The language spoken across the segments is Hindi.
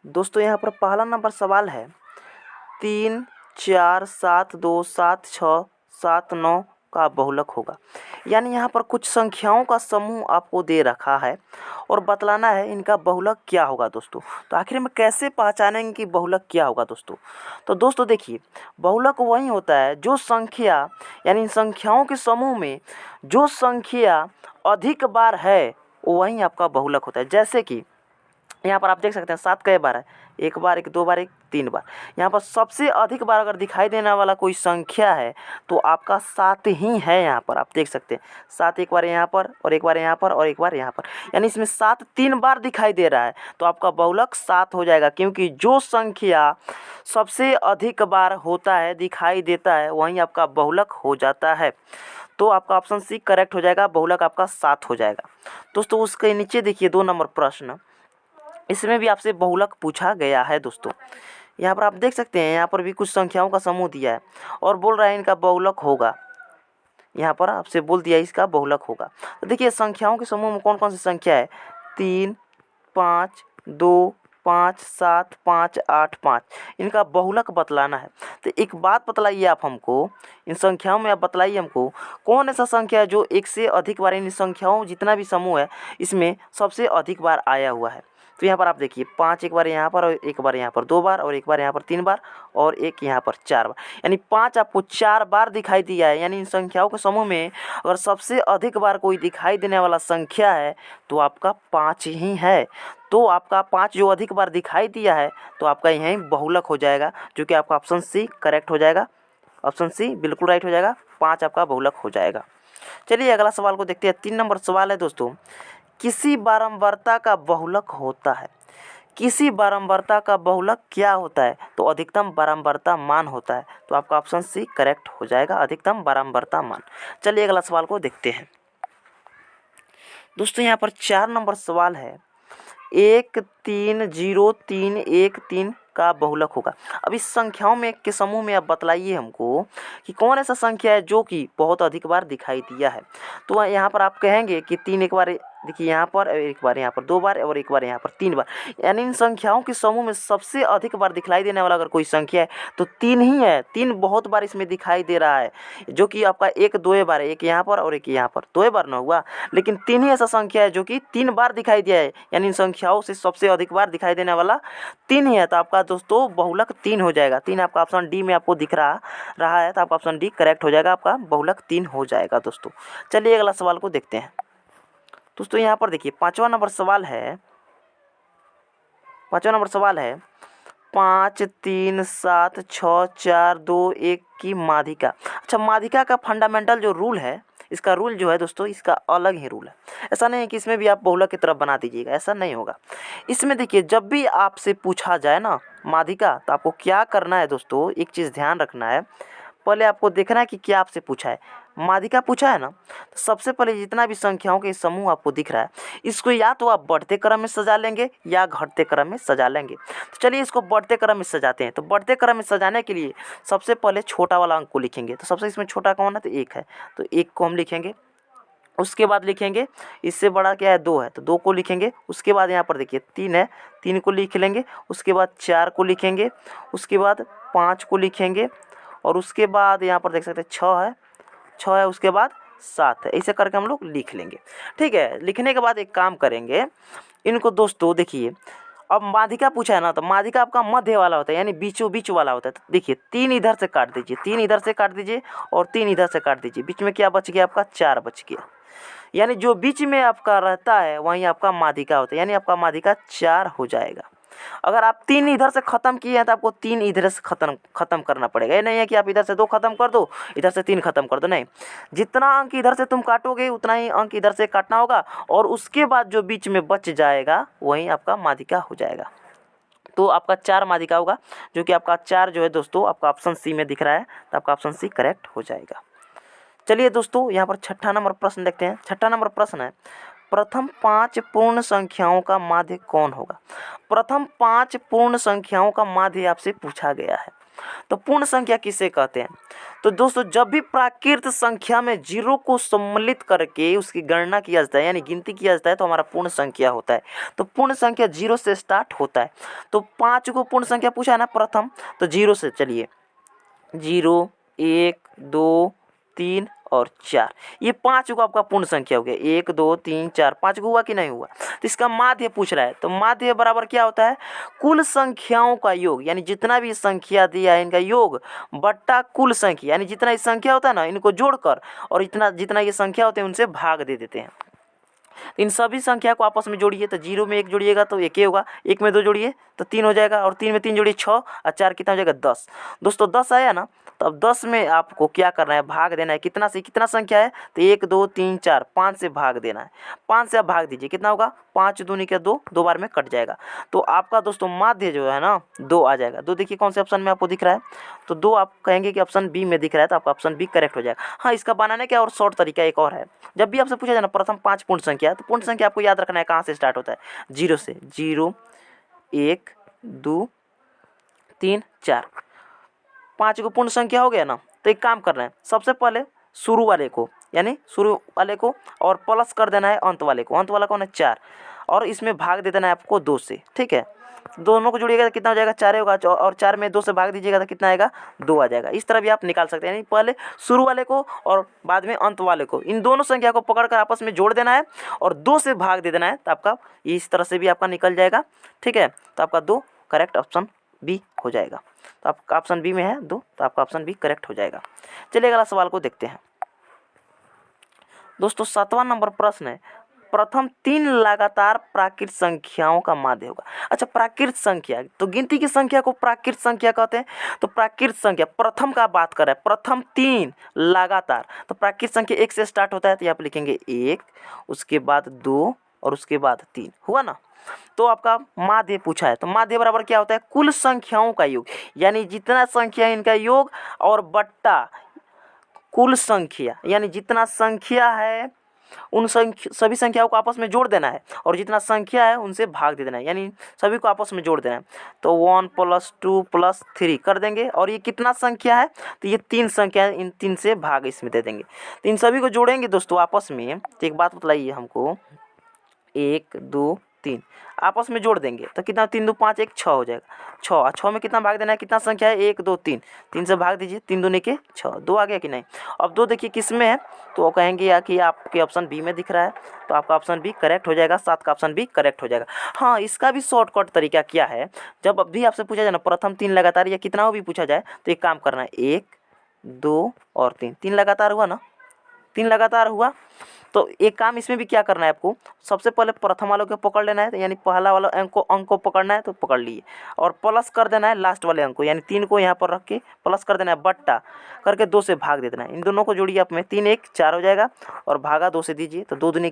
दोस्तों यहाँ पर पहला नंबर सवाल है 3, 4, 7, 2, 7, 6, 7, 9 का बहुलक होगा। यानी यहाँ पर कुछ संख्याओं का समूह आपको दे रखा है और बतलाना है इनका बहुलक क्या होगा दोस्तों। तो आखिर में कैसे पहचानेंगे कि बहुलक क्या होगा दोस्तों। तो दोस्तों देखिए, बहुलक वही होता है जो संख्या, यानी इन संख्याओं के समूह में जो संख्या अधिक बार है वही आपका बहुलक होता है। जैसे कि यहाँ पर आप देख सकते हैं 7 कई बार है, एक बार, एक दो बार, एक 3 बार। यहाँ पर सबसे अधिक बार अगर दिखाई देने वाला कोई संख्या है तो आपका 7 ही है। यहाँ पर आप देख सकते हैं 7 एक बार यहाँ पर और एक बार यहाँ पर और एक बार यहाँ पर, यानी इसमें 7 3 बार दिखाई दे रहा है तो आपका बहुलक 7 हो जाएगा। क्योंकि जो संख्या सबसे अधिक बार होता है, दिखाई देता है, वहीं आपका बहुलक हो जाता है। तो आपका ऑप्शन सी करेक्ट हो जाएगा, बहुलक आपका 7 हो जाएगा। दोस्तों उसके नीचे देखिए 2 नंबर प्रश्न, इसमें भी आपसे बहुलक पूछा गया है दोस्तों। यहाँ पर आप देख सकते हैं, यहाँ पर भी कुछ संख्याओं का समूह दिया है और बोल रहा है इनका बहुलक होगा। यहाँ पर आपसे बोल दिया इसका बहुलक होगा। तो देखिए संख्याओं के समूह में कौन कौन सी संख्या है, 3, 5, 2, 5, 7, 5, 8, 5, इनका बहुलक बतलाना है। तो एक बात बतलाइए आप हमको, इन संख्याओं में आप बतलाइए हमको कौन ऐसा संख्या है जो एक से अधिक बार, इन संख्याओं जितना भी समूह है इसमें सबसे अधिक बार आया हुआ है। तो यहाँ पर आप देखिए 5 एक बार यहाँ पर और एक बार यहाँ पर 2 बार और एक बार यहाँ पर 3 बार और एक यहाँ पर 4 बार, यानी 5 आपको 4 बार दिखाई दिया है। यानी इन संख्याओं के समूह में अगर सबसे अधिक बार कोई दिखाई देने वाला संख्या है तो आपका 5 ही है। तो आपका 5 जो अधिक बार दिखाई दिया है तो आपका यहीं बहुलक हो जाएगा, जो कि आपका ऑप्शन सी करेक्ट हो जाएगा। ऑप्शन सी बिल्कुल राइट हो जाएगा, 5 आपका बहुलक हो जाएगा। चलिए अगला सवाल को देखते हैं। 3 नंबर सवाल है दोस्तों, किसी बारंबारता का बहुलक होता है। किसी बारंबारता का बहुलक क्या होता है, तो अधिकतम बारंबारता मान होता है। तो आपका ऑप्शन सी करेक्ट हो जाएगा, अधिकतम बारंबारता मान। चलिए अगला सवाल को देखते हैं दोस्तों। यहाँ पर 4 नंबर सवाल है, 1, 3, 0, 3, 1, 3 का बहुलक होगा। अब इस संख्याओं में के समूह में आप बतलाइए हमको कि कौन ऐसा संख्या है जो कि बहुत अधिक बार दिखाई दिया है। तो यहाँ पर आप कहेंगे कि 3 एक बार, देखिए यहाँ पर एक बार, यहाँ पर 2 बार और एक बार यहाँ पर 3 बार, यानी इन संख्याओं के समूह में सबसे अधिक बार दिखलाई देने वाला अगर कोई संख्या है तो 3 ही है। 3 बहुत बार इसमें दिखाई दे रहा है, जो कि आपका 1 2 बार है, एक यहाँ पर और एक यहाँ पर, 2 बार ना हुआ, लेकिन 3 ही ऐसा संख्या है जो कि 3 बार दिखाई दिया है। यानी इन संख्याओं से सबसे अधिक बार दिखाई देने वाला 3 ही है। तो आपका दोस्तों बहुलक 3 हो जाएगा। 3 आपका ऑप्शन डी में आपको दिख रहा है, तो आपका ऑप्शन डी करेक्ट हो जाएगा, आपका बहुलक 3 हो जाएगा दोस्तों। चलिए अगला सवाल को देखते हैं दोस्तों। यहाँ पर देखिए 5वां नंबर सवाल है, 5, 3, 7, 6, 4, 2, 1 की माध्यिका। अच्छा, माध्यिका का फंडामेंटल जो रूल है, इसका रूल जो है दोस्तों, इसका अलग ही रूल है। ऐसा नहीं है कि इसमें भी आप बहुलक की तरफ बना दीजिएगा, ऐसा नहीं होगा। इसमें देखिए जब भी आपसे पूछा जाए ना माध्यिका, तो आपको क्या करना है दोस्तों, एक चीज़ ध्यान रखना है। पहले आपको देखना है कि क्या आपसे पूछा है। माध्यिका पूछा है ना, तो सबसे पहले जितना भी संख्याओं के समूह आपको दिख रहा है, इसको या तो आप बढ़ते क्रम में सजा लेंगे या घटते क्रम में सजा लेंगे। तो चलिए इसको बढ़ते क्रम में सजाते हैं। तो बढ़ते क्रम में सजाने के लिए सबसे पहले छोटा वाला अंक को लिखेंगे। तो सबसे इसमें छोटा कौन है, तो 1 है, तो 1 को हम लिखेंगे। उसके बाद लिखेंगे, इससे बड़ा क्या है, 2 है, तो 2 को लिखेंगे। उसके बाद यहाँ पर देखिए 3 है, 3 को लिख लेंगे। उसके बाद 4 को लिखेंगे। उसके बाद 5 को लिखेंगे और उसके बाद यहाँ पर देख सकते हैं 6 है, उसके बाद 7 है। ऐसे करके हम लोग लिख लेंगे। ठीक है, लिखने के बाद एक काम करेंगे, इनको दोस्तों देखिए, अब माध्यिका पूछा है ना, तो माध्यिका आपका मध्य वाला होता है, यानी बीचों बीच वाला होता है। तो देखिए 3 इधर से काट दीजिए, 3 इधर से काट दीजिए और 3 इधर से काट दीजिए। बीच में क्या बच गया आपका, 4 बच गया। यानी जो बीच में आपका रहता है वहीं आपका माध्यिका होता है, यानी आपका माध्यिका 4 हो जाएगा। अगर आप 3 इधर से ख़त्म किए हैं तो आपको 3 इधर से ख़त्म करना पड़ेगा। ये नहीं है कि आप इधर से 2 ख़त्म कर दो, इधर से 3 ख़त्म कर दो, नहीं। जितना अंक इधर से तुम काटोगे उतना ही अंक इधर से काटना होगा और उसके बाद जो बीच में बच जाएगा वहीं आपका माध्यिका हो जाएगा। तो आपका 4 माध्यिका होगा, जो कि आपका 4 जो है दोस्तों आपका ऑप्शन सी में दिख रहा है, तो आपका ऑप्शन सी करेक्ट हो जाएगा। चलिए दोस्तों यहाँ पर 6ठा नंबर प्रश्न देखते हैं। 6ठा नंबर प्रश्न है, प्रथम 5 पूर्ण संख्याओं का माध्य कौन होगा। प्रथम 5 पूर्ण संख्याओं का माध्य आपसे पूछा गया है। तो पूर्ण संख्या किसे कहते हैं? तो दोस्तों जब भी प्राकृत संख्या में जीरो को सम्मिलित करके उसकी गणना किया जाता है यानी गिनती किया जाता है तो हमारा पूर्ण संख्या होता है। तो पूर्ण संख्या जीरो से स्टार्ट होता है। तो 5 को पूर्ण संख्या पूछा है ना प्रथम, तो जीरो से चलिए, 0 1 2 3 और 4, ये 5 को आपका पूर्ण संख्या हो गया। 1 2 3 4 5 को हुआ कि नहीं हुआ? तो इसका माध्य पूछ रहा है, तो माध्य बराबर क्या होता है? कुल संख्याओं का योग, यानी जितना भी संख्या दिया है इनका योग बट्टा कुल संख्या, यानी जितना ये संख्या होता है ना इनको जोड़कर और इतना जितना ये संख्या होते हैं उनसे भाग दे देते हैं। इन सभी संख्या को आपस में जोड़िए, तो 0 में 1 जोड़िएगा तो 1 ही होगा, 1 में 2 जोड़िए तो 3 हो जाएगा, और 3 में 3 जोड़िए 6 और 4 कितना हो जाएगा 10। दोस्तों 10 आया ना, तो अब 10 में आपको क्या करना है? भाग देना है। कितना से कितना संख्या है? तो 1 2 3 4 5 से भाग देना है। 5 से आप भाग दीजिए, कितना होगा? 5 दूनी के 2, 2 बार में कट जाएगा। तो आपका दोस्तों माध्य जो है ना 2 आ जाएगा। 2 देखिए कौन से ऑप्शन में आपको दिख रहा है? तो 2 आप कहेंगे कि ऑप्शन बी में दिख रहा है, तो आपका ऑप्शन बी करेक्ट हो जाएगा। हाँ, इसका बनाने का और शॉर्ट तरीका एक और है। जब भी आपसे पूछा जाए ना प्रथम 5 पूर्ण संख्या, तो पूर्ण संख्या आपको याद रखना है कहाँ से स्टार्ट होता है? 0 से। 0 1 2 3 4, 5 को पूर्ण संख्या हो गया ना। तो एक काम करना है, सबसे पहले शुरू वाले को, यानी शुरू वाले को और प्लस कर देना है अंत वाले को। अंत वाला कौन है? 4, और इसमें भाग दे देना है आपको 2 से। ठीक है, दोनों को जोड़िएगा तो कितना हो जाएगा? 4 होगा, और 4 में 2 से भाग दीजिएगा तो कितना आएगा? 2 आ जाएगा। इस तरह भी आप निकाल सकते हैं, यानी पहले शुरू वाले को और बाद में अंत वाले को, इन दोनों संख्या को पकड़कर आपस में जोड़ देना है और 2 से भाग दे देना है, तो आपका इस तरह से भी आपका निकल जाएगा। ठीक है, तो आपका 2 करेक्ट ऑप्शन बी हो जाएगा। तो आपका ऑप्शन बी में है 2, तो आपका ऑप्शन बी करेक्ट हो जाएगा। चलिए अगला सवाल को देखते हैं दोस्तों। 7वां नंबर प्रश्न है, प्रथम 3 लगातार प्राकृत संख्याओं का माध्य होगा। अच्छा, प्राकृत संख्या, तो गिनती की संख्या को प्राकृत संख्या कहते हैं। तो प्राकृत संख्या प्रथम का बात कर रहा है, प्रथम 3 लगातार, तो प्राकृत संख्या 1 से स्टार्ट होता है, तो यहाँ पे लिखेंगे 1, उसके बाद 2 और उसके बाद 3, हुआ ना। तो आपका माध्य पूछा है, तो माध्य बराबर क्या होता है? कुल संख्याओं का योग, यानी जितना संख्या है इनका योग और बट्टा कुल संख्या, यानी जितना संख्या है उन सभी संख्याओं को आपस में जोड़ देना है और जितना संख्या है उनसे भाग दे देना है, यानी सभी को आपस में जोड़ देना है। तो 1 + 2 + 3 कर देंगे, और ये कितना संख्या है? तो ये 3 संख्या है, इन 3 से भाग इसमें दे देंगे। तो इन सभी को जोड़ेंगे दोस्तों आपस में। तो एक बात बतलाइए हमको, 1 2 3 आपस में जोड़ देंगे तो कितना? 3 2 5 1 6 हो जाएगा। 6 और 6 में कितना भाग देना है? कितना संख्या है? 1 2 3, 3 से भाग दीजिए, 3 दूनी के 6, 2 आ गया कि नहीं? अब 2 देखिए किस में है, तो वो कहेंगे या कि आपके ऑप्शन बी में दिख रहा है, तो आपका ऑप्शन बी करेक्ट हो जाएगा। 7 का ऑप्शन बी करेक्ट हो जाएगा। हाँ, इसका भी शॉर्टकट तरीका क्या है, जब भी आपसे पूछा जाए ना प्रथम 3 लगातार या कितना हो भी पूछा जाए, तो एक काम करना है, 1 2 और 3, 3 लगातार हुआ ना, 3 लगातार हुआ। तो एक काम इसमें भी क्या करना है आपको, सबसे पहले प्रथम वालों को पकड़ लेना है, यानी पहला वाला अंक को पकड़ना है, तो पकड़ लिए, और प्लस कर देना है लास्ट वाले अंक को, यानी 3 को यहाँ पर रख के प्लस कर देना है, बट्टा करके 2 से भाग दे देना है। इन दोनों को जोड़िए आप में, 3 1 4 हो जाएगा, और भागा 2 से दीजिए, तो 2 दूनी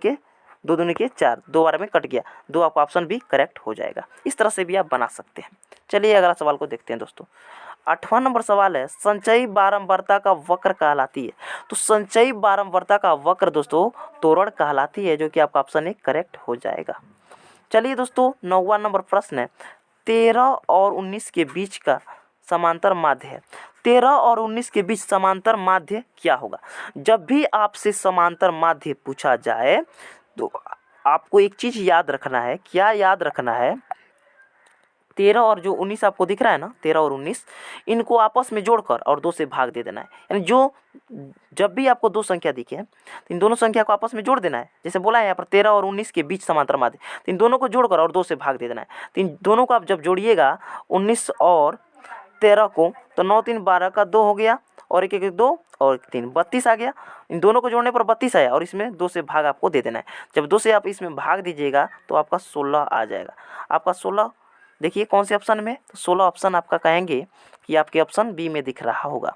के 4, 2 बार में कट गया, 2 आपका ऑप्शन भी करेक्ट हो जाएगा। इस तरह से भी आप बना सकते हैं। चलिए अगला सवाल को देखते हैं दोस्तों। 8वां नंबर सवाल है, संचयी बारंबारता का वक्र कहलाती है। तो संचयी बारंबारता का वक्र दोस्तों त्वरण कहलाती है, जो कि आपका ऑप्शन 1 करेक्ट हो जाएगा। चलिए दोस्तों 9वां नंबर प्रश्न है, 13 और 19 के बीच का समांतर माध्य है। 13 और 19 के बीच समांतर माध्य क्या होगा? जब भी आपसे समांतर माध्य पूछा जाए तो आपको एक चीज़ याद रखना है। क्या याद रखना है? 13 और जो 19 आपको दिख रहा है ना, 13 और 19, इनको आपस में जोड़कर और 2 से भाग दे देना है। यानी जब भी आपको 2 संख्या दिखे तो इन दोनों संख्या को आपस में जोड़ देना है। जैसे बोला है यहाँ पर 13 और 19 के बीच समांतर माध्य, तो इन दोनों को जोड़कर और 2 से भाग दे देना है। तो इन दोनों को आप जब जोड़िएगा 19 और 13 को, तो 9 3 12 का 2 हो गया, और 1 1 2 और 3 32 आ गया। इन दोनों को जोड़ने पर 32 आया, और इसमें 2 से भाग आपको दे देना है। जब 2 से आप इसमें भाग दीजिएगा तो आपका 16 आ जाएगा। आपका 16 देखिए कौन से ऑप्शन में, तो 16 ऑप्शन आपका कहेंगे कि आपके ऑप्शन बी में दिख रहा होगा,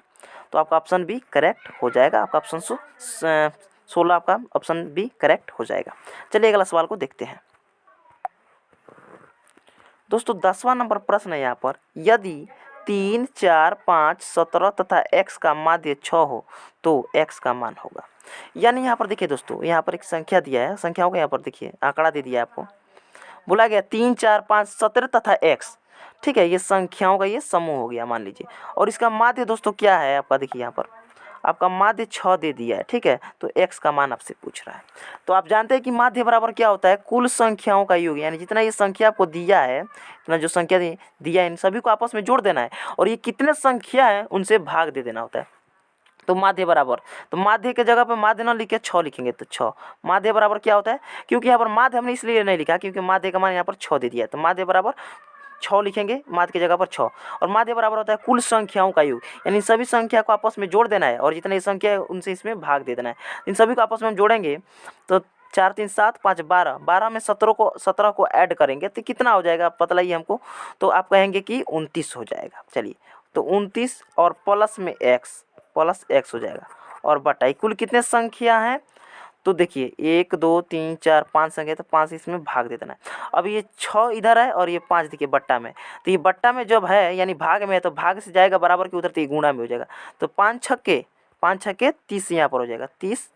तो आपका ऑप्शन बी करेक्ट हो जाएगा। आपका ऑप्शन 16 आपका ऑप्शन बी करेक्ट हो जाएगा। चलिए अगला सवाल को देखते हैं दोस्तों। 10वां नंबर प्रश्न है यहाँ पर, यदि 3 4 5 17 तथा x का माध्य 6 हो तो x का मान होगा। यानी यहाँ पर देखिए दोस्तों, यहाँ पर एक संख्या दिया है, संख्याओं को यहाँ पर देखिए आंकड़ा दे दिया है आपको, बोला गया 3 4 5 17 तथा x, ठीक है, ये संख्याओं का ये समूह हो गया मान लीजिए। और इसका माध्य दोस्तों क्या है आपका, देखिए यहाँ पर आपका माध्य 6 दे दिया है। ठीक है, तो x का मान आपसे पूछ रहा है। तो आप जानते हैं कि माध्य बराबर क्या होता है, कुल संख्याओं का योग, यानी जितना ये संख्या आपको दिया है, इतना जो संख्या दिया है इन सभी को आपस में जोड़ देना है और ये कितने संख्या है उनसे भाग दे देना होता है। तो माध्य बराबर, तो माध्य के जगह पे माध्य ना लिखे 6 लिखेंगे, तो 6 माध्य बराबर क्या होता है, क्योंकि यहाँ पर माध्य हमने इसलिए नहीं लिखा क्योंकि माध्य का मान यहाँ पर 6 दे दिया है, तो माध्य बराबर 6 लिखेंगे, माध्य की जगह पर 6। और माध्य बराबर होता है कुल संख्याओं का योग, यानी इन सभी संख्या को आपस में जोड़ देना है और जितनी संख्या है उनसे इसमें भाग दे देना है। इन सभी को आपस में हम जोड़ेंगे तो 4 3 7 5 12, 12 में 17 को ऐड करेंगे तो कितना हो जाएगा आप बतलाइए हमको। तो आप कहेंगे कि 29 हो जाएगा। चलिए, तो 29 और प्लस में x हो जाएगा और बटा कुल कितने संख्या हैं, तो देखिए 1 2 3 4 5 संख्या, तो 5 इसमें भाग दे देना है। अब ये 6 इधर है और ये 5 देखिए बट्टा में, तो ये बट्टा में जब है यानी भाग में है तो भाग से जाएगा बराबर के उधर, तो ये गुणा में हो जाएगा। तो 5 छक्के 30 यहाँ पर हो जाएगा 30।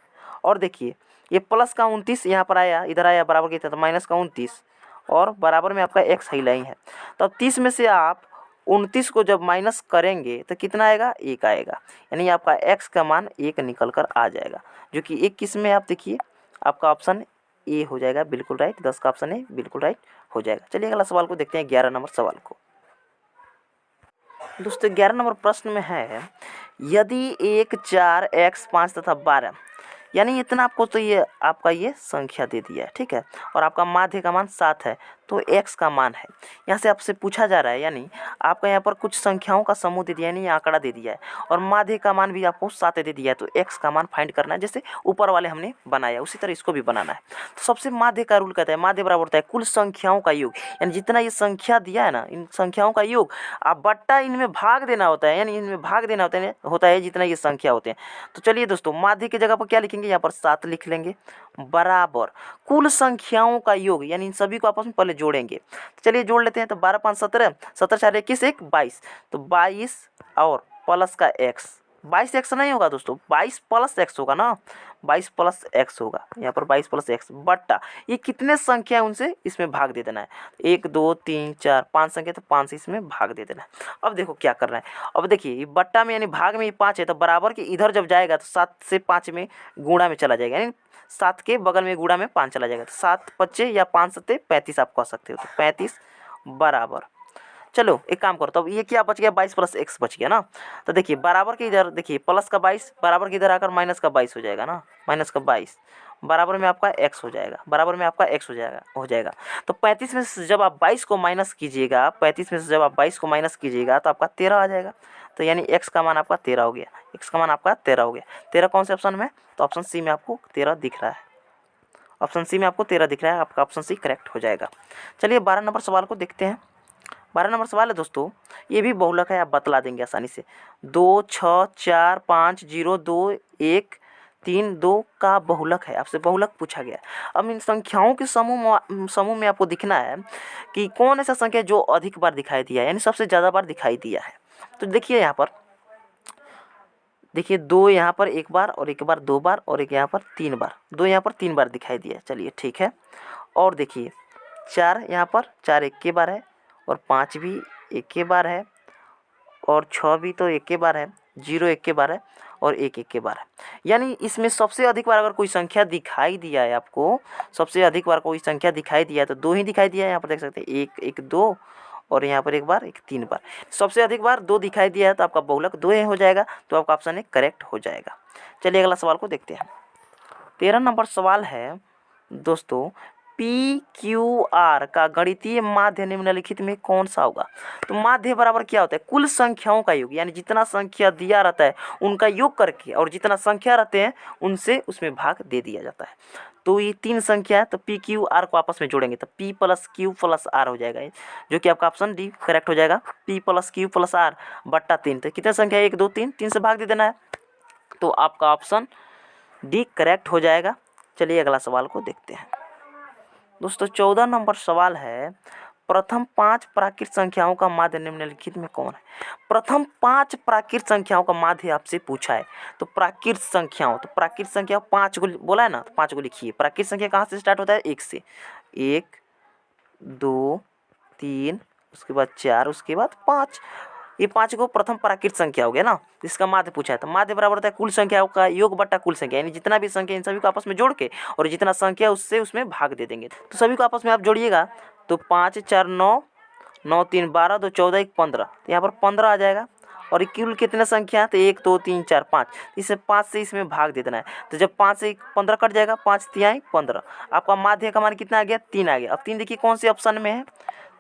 और देखिए ये प्लस का 29 यहाँ पर आया, इधर आया बराबर की, तो माइनस का 29 और बराबर में आपका x ही लाइन है। तो अब 30 में से आप 29 को जब माइनस करेंगे तो कितना आएगा, 1 आएगा, यानी आपका x का मान 1 निकल कर आ जाएगा, जो कि 1 किस में आप देखिए आपका ऑप्शन ए हो जाएगा, बिल्कुल राइट। 10 का ऑप्शन ए बिल्कुल राइट हो जाएगा। चलिए अगला सवाल को देखते हैं, 11 नंबर सवाल को। दोस्तों 11 नंबर प्रश्न में है, यदि 1 4 x 5 तथा 12, यानी इतना आपको तो ये आपका ये संख्या दे दिया है। ठीक है, और आपका माध्य का मान 7 है, तो x का मान है। यहाँ से आपसे पूछा जा रहा है, यानी आपका यहाँ पर कुछ संख्याओं का समूह दे दिया है, यानी आंकड़ा दे दिया है और माध्य का मान भी आपको 7 दे दिया है, तो x का मान फाइंड करना है। जैसे ऊपर वाले हमने बनाया उसी तरह इसको भी बनाना है। तो सबसे माध्य का रूल कहता है, माध्य बराबर होता है कुल संख्याओं का योग, यानी जितना ये संख्या दिया है ना, इन संख्याओं का योग आप बट्टा इनमें भाग देना होता है, यानी इनमें भाग देना होता है जितना ये संख्या होते हैं। तो चलिए दोस्तों, माध्य की जगह पर क्या लिखेंगे, यहाँ पर 7 लिख लेंगे, बराबर कुल संख्याओं का योग, यानी इन सभी को आपस में पहले जोड़ेंगे। चलिए जोड़ लेते हैं, तो 12 5 17, 17 4 21 1 22, तो 22 और प्लस का x, 22x नहीं होगा दोस्तों, 22 प्लस x होगा ना, 22 प्लस x होगा, यहाँ पर 22 प्लस x बट्टा ये कितने संख्या है उनसे इसमें भाग दे देना है, 1 2 3 4 5 संख्या, तो 5 से इसमें भाग दे देना है। अब देखो क्या करना है, अब देखिए ये बट्टा में यानी भाग में ये 5 है, तो बराबर के इधर जब जाएगा तो 7 से 5 में गुणा में चला जाएगा, यानी 7 के बगल में गुणा में 5 चला जाएगा, तो 7 25 या 5 7 35 आप कह सकते हो, तो 35 बराबर। चलो एक काम करो, तो अब ये क्या बच गया, 22 प्लस x बच गया ना। तो देखिए बराबर के इधर देखिए प्लस का 22 बराबर के इधर आकर माइनस का 22 हो जाएगा ना, माइनस का 22 बराबर में आपका x हो जाएगा, बराबर में आपका x हो जाएगा। तो 35 में से जब आप 22 को माइनस कीजिएगा, 35 में से जब आप 22 को माइनस कीजिएगा तो आपका 13 आ जाएगा। तो यानी x का मान आपका 13 हो गया, x का मान आपका 13 हो गया। 13 कौन से ऑप्शन में, तो ऑप्शन सी में आपको 13 दिख रहा है, ऑप्शन सी में आपको 13 दिख रहा है, आपका ऑप्शन सी करेक्ट हो जाएगा। चलिए 12 नंबर सवाल को देखते हैं। 12 नंबर सवाल है दोस्तों, ये भी बहुलक है, आप बतला देंगे आसानी से। 2 6 4 5 0 2 1 3 2 का बहुलक है, आपसे बहुलक पूछा गया। अब इन संख्याओं के समूह में आपको दिखना है कि कौन ऐसा संख्या जो अधिक बार दिखाई दिया है, यानी सबसे ज़्यादा बार दिखाई दिया है। तो देखिए यहाँ पर देखिए 2 यहाँ पर एक बार और एक बार 2 बार और एक यहाँ पर 3 बार, 2 यहाँ पर 3 बार दिखाई दिया, चलिए ठीक है। और देखिए 4 यहाँ पर 4 एक के बार है और 5 भी एक के बार है और 6 भी तो एक के बार है, 0 एक के बार है और 1 एक के बार है। यानी इसमें सबसे अधिक बार अगर कोई संख्या दिखाई दिया है आपको, सबसे अधिक बार कोई संख्या दिखाई दिया है तो 2 ही दिखाई दिया है, यहाँ पर देख सकते हैं 1 1 2 और यहाँ पर एक बार 1 3 बार। सबसे अधिक बार 2 दिखाई दिया है तो आपका बहुलक 2 ही हो जाएगा, तो आपका ऑप्शन ए करेक्ट हो जाएगा। चलिए अगला सवाल को देखते हैं। 13 नंबर सवाल है दोस्तों, PQR का गणितीय माध्य निम्नलिखित में कौन सा होगा। तो माध्य बराबर क्या होता है, कुल संख्याओं का योग, यानी जितना संख्या दिया रहता है उनका योग करके और जितना संख्या रहते हैं उनसे उसमें भाग दे दिया जाता है। तो ये 3 संख्या है, तो PQR को आपस में जोड़ेंगे तो P plus Q plus R हो जाएगा, जो कि आपका ऑप्शन डी करेक्ट हो जाएगा। P plus Q plus R बट्टा 3, तो कितने संख्या 1 2 3, 3 से भाग दे देना है, तो आपका ऑप्शन डी करेक्ट हो जाएगा। चलिए अगला सवाल को देखते हैं दोस्तों। 14 नंबर सवाल है, प्रथम 5 प्राकृत संख्याओं का माध्य निम्नलिखित में कौन है। प्रथम 5 प्राकृत संख्याओं का माध्य आपसे पूछा है, तो प्राकृत संख्याओं, तो प्राकृत संख्या 5 को बोला है ना, तो 5 को लिखिए। प्राकृत संख्या कहाँ से स्टार्ट होता है, 1 से, 1 2 3, उसके बाद 4, उसके बाद 5। ये 5 को प्रथम प्राकृत संख्या हो गया ना, इसका माध्य पूछा है। तो माध्य बराबर होता है कुल संख्याओं का योग बट्टा कुल संख्या, यानी जितना भी संख्या इन सभी को आपस में जोड़ के और जितना संख्या उससे उसमें भाग दे देंगे। तो सभी को आपस में आप जोड़िएगा तो 5 4 9, 9 3 12, 2 14, 1 15, यहाँ पर 15 आ जाएगा। और ये कुल कितने संख्या है तो 1 2 3 4 5, इसे 5 से इसमें भाग दे देना है। तो जब 5 से 15 कट जाएगा, 5 तिहाई 15, आपका माध्य का मान कितना आ गया 3 आ गया। अब 3 देखिए कौन से ऑप्शन में है,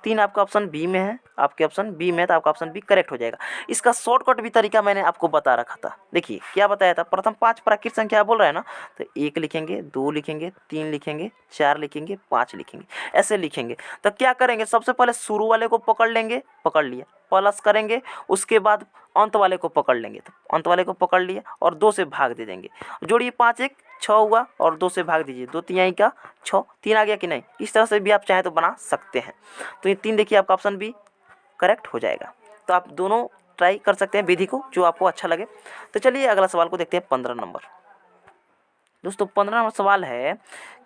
3 आपका ऑप्शन बी में है, आपके ऑप्शन बी में है, तो आपका ऑप्शन बी करेक्ट हो जाएगा। इसका शॉर्टकट भी तरीका मैंने आपको बता रखा था। देखिए क्या बताया था, प्रथम 5 प्राकृत संख्या बोल रहा है ना, तो 1 लिखेंगे, 2 लिखेंगे, 3 लिखेंगे, 4 लिखेंगे, 5 लिखेंगे, ऐसे लिखेंगे। तो क्या करेंगे, सबसे पहले शुरू वाले को पकड़ लेंगे, पकड़ लिया, प्लस करेंगे, उसके बाद अंत वाले को पकड़ लेंगे, तो अंत वाले को पकड़ लिया और 2 से भाग दे देंगे। जोड़िए 5 1 6 हुआ और 2 से भाग दीजिए, 2 तिहाई का 6, 3 आ गया कि नहीं। इस तरह से भी आप चाहें तो बना सकते हैं। तो ये 3 देखिए आपका ऑप्शन बी करेक्ट हो जाएगा। तो आप दोनों ट्राई कर सकते हैं विधि को, जो आपको अच्छा लगे। तो चलिए अगला सवाल को देखते हैं 15 नंबर। दोस्तों 15 नंबर सवाल है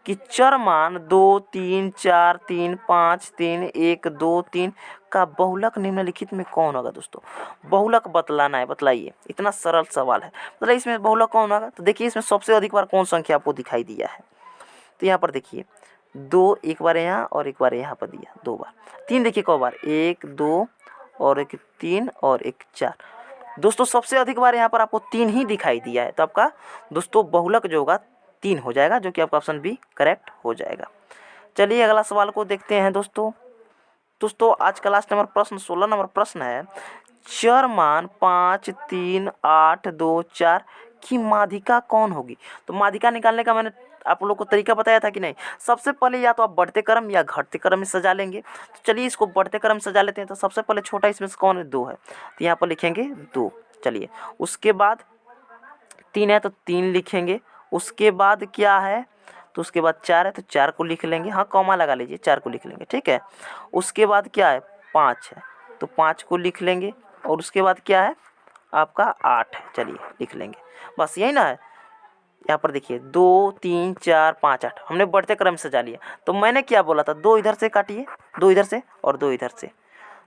कि चर मान 2 3 4 3 5 3 1 2 3 का बहुलक निम्नलिखित में कौन होगा। दोस्तों बहुलक बतलाना है, बतलाइए, इतना सरल सवाल है। मतलब इसमें बहुलक कौन होगा, तो देखिए इसमें सबसे अधिक बार कौन संख्या आपको दिखाई दिया है। तो यहाँ पर देखिए 2 एक बार यहाँ और एक बार यहाँ पर दिया, 2 बार। 3 देखिए कौ बार, 1 2 और 1 3 और 1 4। दोस्तों सबसे अधिक बार यहाँ पर आपको 3 ही दिखाई दिया है। तो आपका दोस्तों बहुलक जो होगा 3 हो जाएगा, जो कि आपका ऑप्शन बी करेक्ट हो जाएगा। चलिए अगला सवाल को देखते हैं दोस्तों। आज का लास्ट नंबर प्रश्न 16 नंबर प्रश्न है, चर मान 5 3 8 2 4 की माध्यिका कौन होगी। तो माध्यिका निकालने का मैंने आप लोग को तरीका बताया था कि नहीं। सबसे पहले या तो आप बढ़ते क्रम या घटते क्रम में सजा लेंगे। तो चलिए इसको बढ़ते क्रम में सजा लेते हैं। तो सबसे पहले छोटा इसमें से कौन है, 2 है, तो यहाँ पर लिखेंगे 2। चलिए उसके बाद 3 है तो 3 लिखेंगे, उसके बाद क्या है, तो उसके बाद 4 है तो 4 को लिख लेंगे, हाँ कॉमा लगा लीजिए, 4 को लिख लेंगे, ठीक है। उसके बाद क्या है, 5 है तो 5 को लिख लेंगे, और उसके बाद क्या है आपका 8 है, चलिए लिख लेंगे, बस यही ना है। यहाँ पर देखिए 2 3 4 5 8 हमने बढ़ते क्रम से सजा लिया। तो मैंने क्या बोला था, 2 इधर से काटिए, 2 इधर से और 2 इधर से,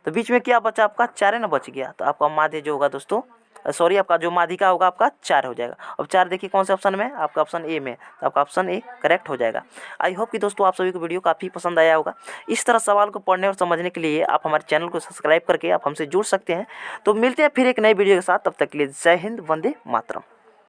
तो बीच में क्या बचा आपका 4 है ना, बच गया। तो आपका माध्य जो होगा दोस्तों, सॉरी आपका जो माध्यिका होगा आपका 4 हो जाएगा। अब 4 देखिए कौन से ऑप्शन में है, आपका ऑप्शन ए में, तो आपका ऑप्शन ए करेक्ट हो जाएगा। आई होप कि दोस्तों आप सभी को वीडियो काफ़ी पसंद आया होगा। इस तरह सवाल को पढ़ने और समझने के लिए आप हमारे चैनल को सब्सक्राइब करके आप हमसे जुड़ सकते हैं। तो मिलते हैं फिर एक नई वीडियो के साथ, तब तक के लिए जय हिंद, वंदे मातरम।